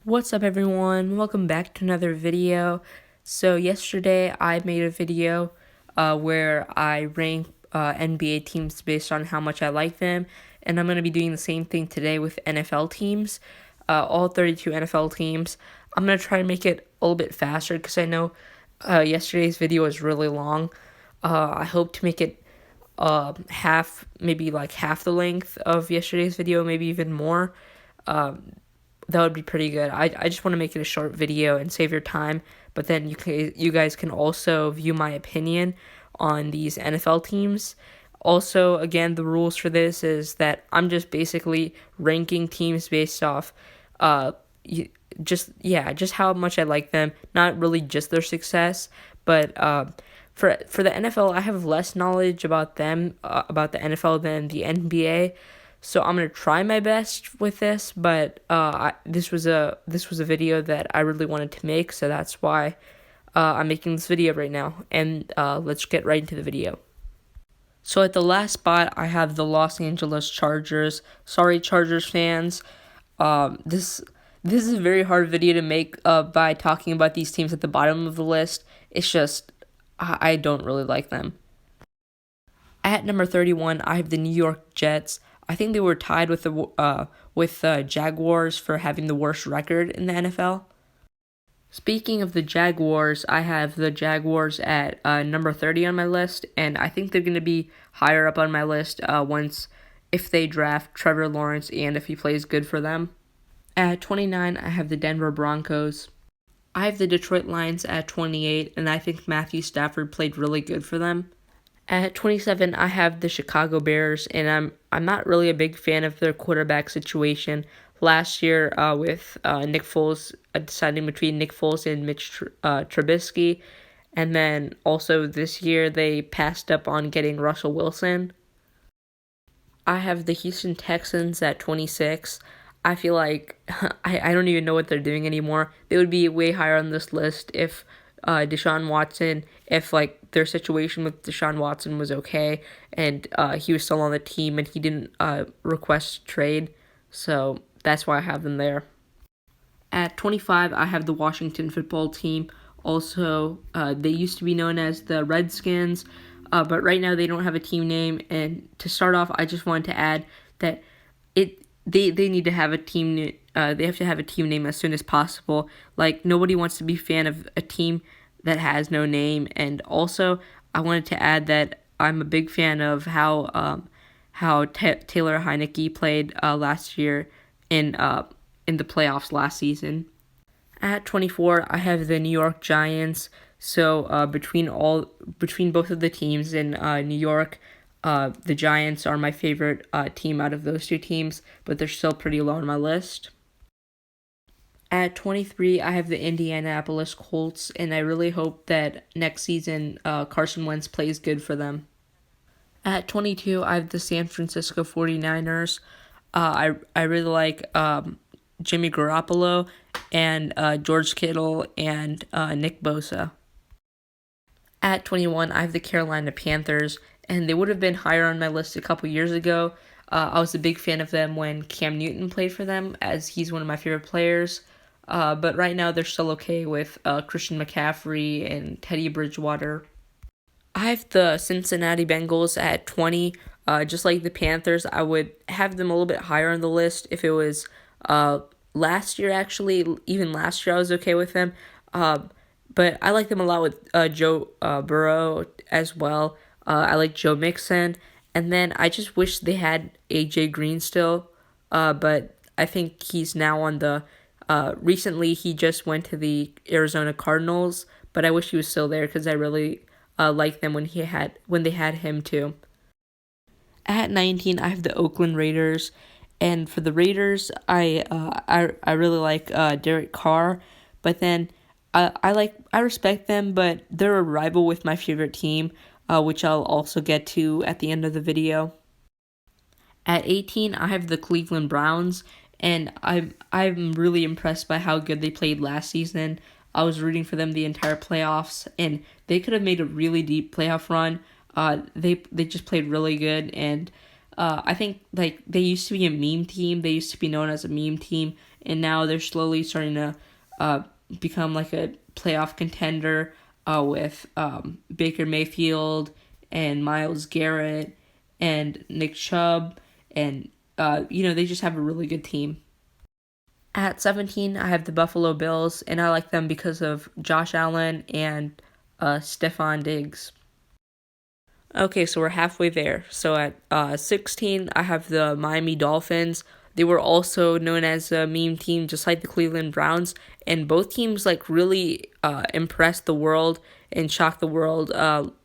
What's up, everyone? Welcome back to another video. So yesterday I made a video where I rank NBA teams based on how much I like them, and I'm going to be doing the same thing today with NFL teams, all 32 NFL teams. I'm going to try to make it a little bit faster because I know yesterday's video was really long. I hope to make it maybe like half the length of yesterday's video, maybe even more. That would be pretty good. I just want to make it a short video and save your time, but then you guys can also view my opinion on these NFL teams. Also, again, the rules for this is that I'm just basically ranking teams based off just how much I like them, not really just their success, but for the NFL, I have less knowledge about them about the NFL than the NBA. So I'm gonna try my best with this, but this was a video that I really wanted to make, so that's why I'm making this video right now. And let's get right into the video. So at the last spot, I have the Los Angeles Chargers. Sorry, Chargers fans. This is a very hard video to make by talking about these teams at the bottom of the list. It's just I don't really like them. At number 31, I have the New York Jets. I think they were tied with the Jaguars for having the worst record in the NFL. Speaking of the Jaguars, I have the Jaguars at number 30 on my list, and I think they're going to be higher up on my list if they draft Trevor Lawrence and if he plays good for them. At 29, I have the Denver Broncos. I have the Detroit Lions at 28, and I think Matthew Stafford played really good for them. At 27, I have the Chicago Bears, and I'm not really a big fan of their quarterback situation. Last year, with Nick Foles, deciding between Nick Foles and Mitch Trubisky, and then also this year they passed up on getting Russell Wilson. I have the Houston Texans at 26. I feel like I don't even know what they're doing anymore. They would be way higher on this list if Deshaun Watson, if like their situation with Deshaun Watson was okay and he was still on the team and he didn't request trade. So that's why I have them there. At 25, I have the Washington football team. Also, they used to be known as the Redskins, but right now they don't have a team name. And to start off, I just wanted to add that they need to have a team. They have to have a team name as soon as possible. Like, nobody wants to be a fan of a team that has no name. And also, I wanted to add that I'm a big fan of how Taylor Heinicke played last year in the playoffs last season. At 24, I have the New York Giants. So between both of the teams in New York, the Giants are my favorite team out of those two teams, but they're still pretty low on my list. At 23, I have the Indianapolis Colts, and I really hope that next season Carson Wentz plays good for them. At 22, I have the San Francisco 49ers. I really like Jimmy Garoppolo and George Kittle and Nick Bosa. At 21, I have the Carolina Panthers, and they would have been higher on my list a couple years ago. I was a big fan of them when Cam Newton played for them, as he's one of my favorite players. But right now, they're still okay with Christian McCaffrey and Teddy Bridgewater. I have the Cincinnati Bengals at 20. Just like the Panthers, I would have them a little bit higher on the list if it was last year, actually. Even last year, I was okay with them. But I like them a lot with Joe Burrow as well. I like Joe Mixon. And then I just wish they had A.J. Green still. But I think he's now on the... recently, he just went to the Arizona Cardinals. But I wish he was still there because I really liked them when they had him too. At 19, I have the Oakland Raiders. And for the Raiders, I really like Derek Carr. But then... I respect them, but they're a rival with my favorite team, which I'll also get to at the end of the video. At 18, I have the Cleveland Browns, and I'm really impressed by how good they played last season. I was rooting for them the entire playoffs, and they could have made a really deep playoff run. They just played really good, and I think like they used to be a meme team. They used to be known as a meme team, and now they're slowly starting to become like a playoff contender with Baker Mayfield and Myles Garrett and Nick Chubb, and they just have a really good team. At 17, I have the Buffalo Bills, and I like them because of Josh Allen and Stephon Diggs. Okay, so we're halfway there. So at 16, I have the Miami Dolphins. They were also known as a meme team, just like the Cleveland Browns, and both teams like really impressed the world and shocked the world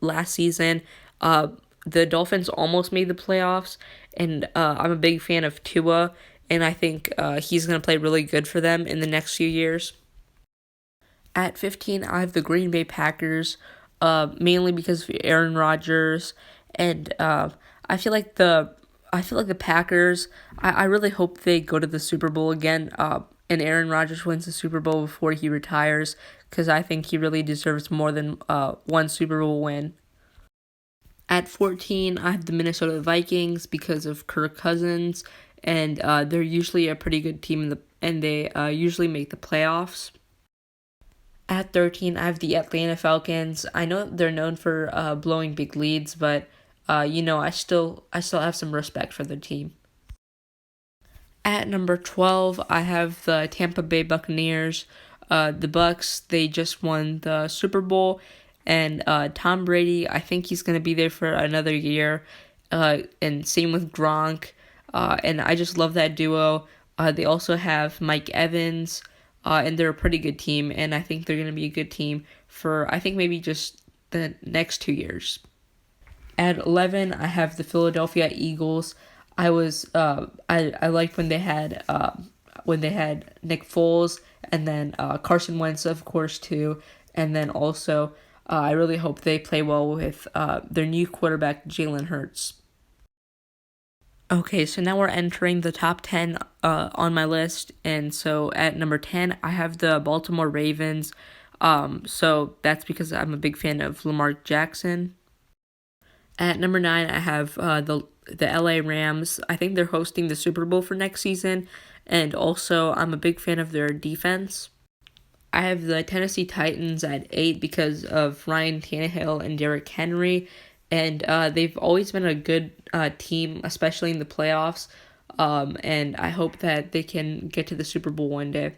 last season. The Dolphins almost made the playoffs, and I'm a big fan of Tua, and I think he's going to play really good for them in the next few years. At 15, I have the Green Bay Packers, mainly because of Aaron Rodgers, and I feel like the Packers. I really hope they go to the Super Bowl again. And Aaron Rodgers wins the Super Bowl before he retires, because I think he really deserves more than one Super Bowl win. At 14, I have the Minnesota Vikings because of Kirk Cousins, and they're usually a pretty good team and they usually make the playoffs. At 13, I have the Atlanta Falcons. I know they're known for blowing big leads, but I still have some respect for the team. At number 12, I have the Tampa Bay Buccaneers. The Bucks, they just won the Super Bowl, and Tom Brady, I think he's going to be there for another year, and same with Gronk, and I just love that duo. They also have Mike Evans, and they're a pretty good team, and I think they're going to be a good team for, I think, maybe just the next 2 years. At 11, I have the Philadelphia Eagles. I liked when they had Nick Foles, and then Carson Wentz, of course, too, and then also I really hope they play well with their new quarterback, Jalen Hurts. Okay, so now we're entering the top 10 on my list, and so at number 10, I have the Baltimore Ravens. So that's because I'm a big fan of Lamar Jackson. At number 9, I have the LA Rams. I think they're hosting the Super Bowl for next season, and also I'm a big fan of their defense. I have the Tennessee Titans at 8 because of Ryan Tannehill and Derrick Henry, and they've always been a good team, especially in the playoffs, and I hope that they can get to the Super Bowl one day.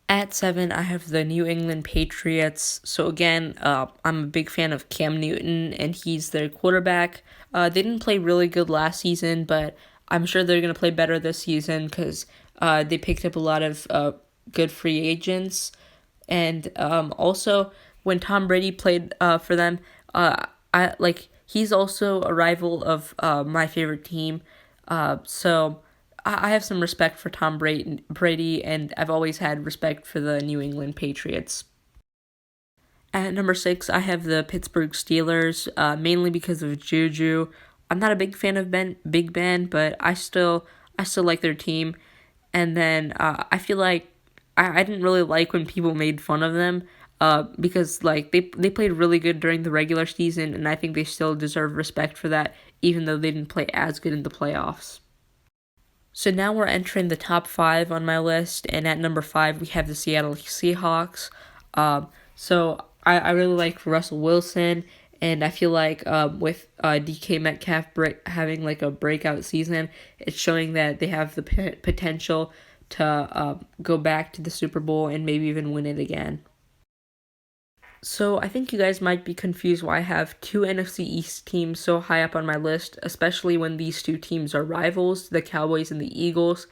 At 7, I have the New England Patriots. So again, I'm a big fan of Cam Newton, and he's their quarterback. They didn't play really good last season, but I'm sure they're going to play better this season because they picked up a lot of good free agents. And also, when Tom Brady played for them, he's also a rival of my favorite team. So I have some respect for Tom Brady, and I've always had respect for the New England Patriots. At number 6, I have the Pittsburgh Steelers, mainly because of Juju. I'm not a big fan of Big Ben, but I still like their team. And then I feel like I didn't really like when people made fun of them, because like they played really good during the regular season, and I think they still deserve respect for that, even though they didn't play as good in the playoffs. So now we're entering the top 5 on my list, and at number 5 we have the Seattle Seahawks. So I really like Russell Wilson, and I feel like with DK Metcalf having like a breakout season, it's showing that they have the potential to go back to the Super Bowl and maybe even win it again. So I think you guys might be confused why I have 2 NFC East teams so high up on my list, especially when these 2 teams are rivals, the Cowboys and the Eagles.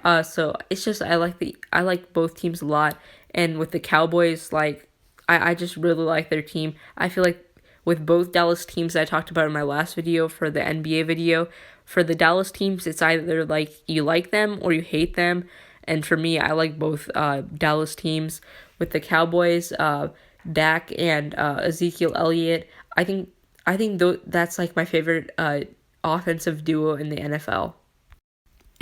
So it's just I like both teams a lot, and with the Cowboys, like I just really like their team. I feel like with both Dallas teams that I talked about in my last video for the NBA video, for the Dallas teams, it's either like you like them or you hate them, and for me, I like both Dallas teams. With the Cowboys, Dak and Ezekiel Elliott, I think that's like my favorite offensive duo in the NFL.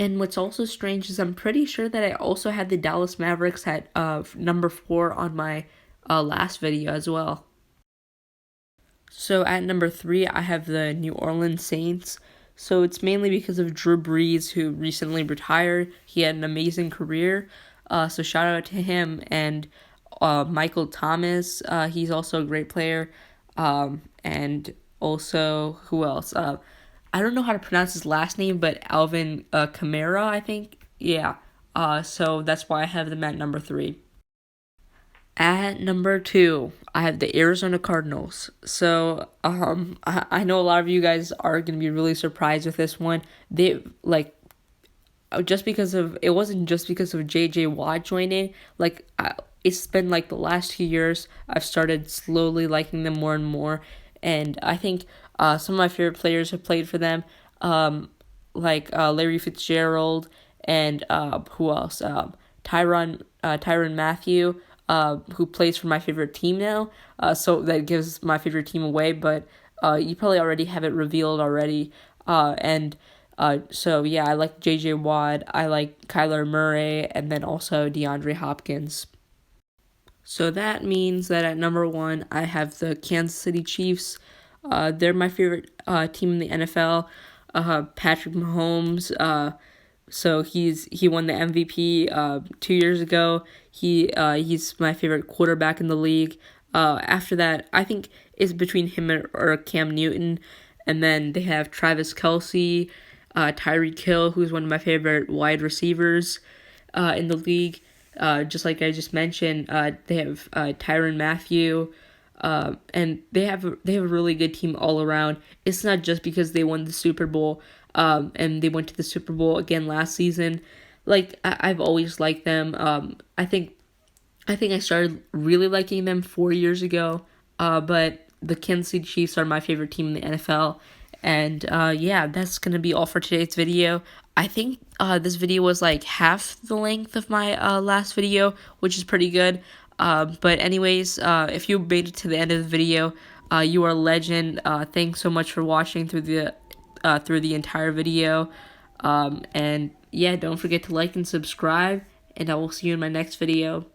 And what's also strange is I'm pretty sure that I also had the Dallas Mavericks at number 4 on my last video as well. So at number 3, I have the New Orleans Saints. So it's mainly because of Drew Brees, who recently retired. He had an amazing career. So shout out to him and Michael Thomas. He's also a great player. And also, who else? I don't know how to pronounce his last name, but Alvin Kamara, I think. Yeah. So that's why I have them at number 3. At number 2, I have the Arizona Cardinals. So, I know a lot of you guys are gonna be really surprised with this one. They like just because of it wasn't just because of J.J. Watt joining. It's been like the last 2 years I've started slowly liking them more and more, and I think some of my favorite players have played for them, Larry Fitzgerald and who else? Tyrann Mathieu, who plays for my favorite team now. So that gives my favorite team away, but you probably already have it revealed already. So yeah, I like J.J. Watt, I like Kyler Murray, and then also DeAndre Hopkins. So that means that at number 1, I have the Kansas City Chiefs. They're my favorite team in the NFL. Patrick Mahomes. So he won the MVP 2 years ago. He's my favorite quarterback in the league. After that, I think it's between him or Cam Newton, and then they have Travis Kelce, Tyreek Hill, who's one of my favorite wide receivers in the league. Just like I just mentioned, they have Tyrann Mathieu, and they have a really good team all around. It's not just because they won the Super Bowl, and they went to the Super Bowl again last season. I've always liked them. I think I started really liking them 4 years ago. But the Kansas City Chiefs are my favorite team in the NFL. And yeah, that's gonna be all for today's video. I think this video was like half the length of my last video, which is pretty good. But anyways, if you made it to the end of the video, you are a legend. Thanks so much for watching through the entire video. And yeah, don't forget to like and subscribe, and I will see you in my next video.